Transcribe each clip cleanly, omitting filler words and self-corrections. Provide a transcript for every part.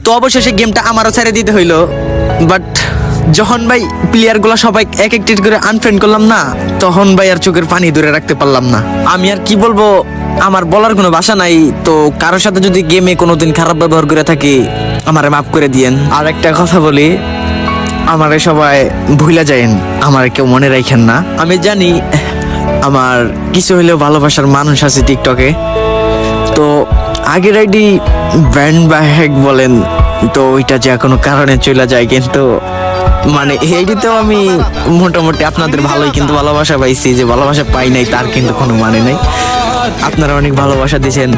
তো অবশেষে গেমটা আমারও ছেড়ে দিতে হইলো। বাট যখন ভাই প্লেয়ার গুলা সবাই এক একটি করে আনফ্রেন্ড করলাম না, তখন ভাই আর চোখের পানি ধরে রাখতে পারলাম না। আমি আর কি বলবো, আমার বলার কোনো ভাষা নাই। তো কারোর সাথে যদি গেমে কোনোদিন খারাপ ব্যবহার করে থাকি, আমারে মাফ করে দিয়েন। আর একটা কথা বলি, আমারে সবাই ভুলে যায়েন, আমার কেউ মনে রাখেন না। আমি জানি আমার কিছু হলেও ভালোবাসার মানুষ আছে টিকটকে। তো আগের আইডি ব্যান্ড বা হ্যাক বলেন, তো ওইটা যে কোনো কারণে চলে যায়, কিন্তু মানে এইটাতেও আমি মোটামুটি আপনাদের ভালোই কিন্তু ভালোবাসা পাইছি। যে ভালোবাসা পাই নাই তার কিন্তু কোনো মানে নাই। আপনারা অনেক ভালোবাসা দিয়েছেন,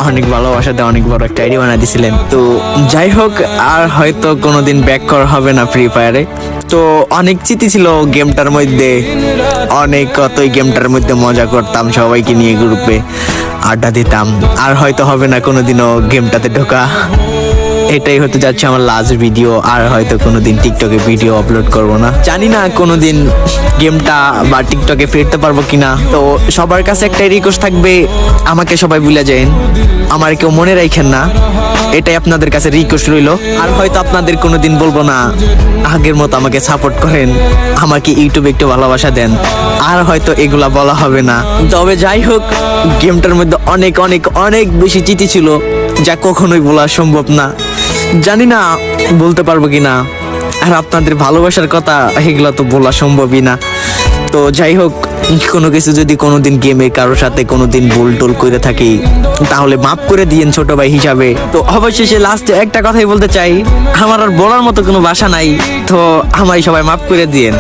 অনেক ভালোবাসা দিয়ে অনেক বড় একটা আইডি বানিয়ে দিয়েছিলেন। তো যাই হোক, আর হয়তো কোনোদিন ব্যাক করা হবে না ফ্রি ফায়ারে। তো অনেক স্মৃতি ছিল গেমটার মধ্যে, অনেক কতই গেমটার মধ্যে মজা করতাম, সবাইকে নিয়ে গ্রুপে আড্ডা দিতাম। আর হয়তো হবে না কোনোদিনও গেমটাতে ঢোকা। এটাই হতে যাচ্ছে আমার লাস্ট ভিডিও। আর হয়তো কোনোদিন টিকটকে ভিডিও আপলোড করব না, জানি না কোনোদিন গেমটা বা টিকটকে ফিরতে পারবো কিনা। তো সবার কাছে একটাই রিকোয়েস্ট থাকবে, আমাকে সবাই ভুলে যান, আমার কেউ মনে রাখেন না, এটাই আপনাদের কাছে রিকোয়েস্ট রইলো। আর হয়তো আপনাদের কোনোদিন বলবো না, আগের মতো আমাকে সাপোর্ট করেন, আমাকে ইউটিউবে একটু ভালোবাসা দেন। আর হয়তো এগুলা বলা হবে না। তবে যাই হোক, গেমটার মধ্যে অনেক অনেক অনেক বেশি স্মৃতি ছিল, যা কখনোই বলা সম্ভব না। জানি না বলতে পারবো কিনা। আর আপনাদের ভালোবাসার কথা এগুলো তো বলা সম্ভবই না। তো যাই হোক, কোনো কিছু যদি কোনোদিন গেমে কারোর সাথে কোনোদিন ভুল টোল করে থাকি, তাহলে মাফ করে দিয়েন ছোট ভাই হিসাবে। তো অবশেষে লাস্টে একটা কথাই বলতে চাই, আমার আর বলার মতো কোনো ভাষা নাই। তো আমায় সবাই মাফ করে দিয়েন।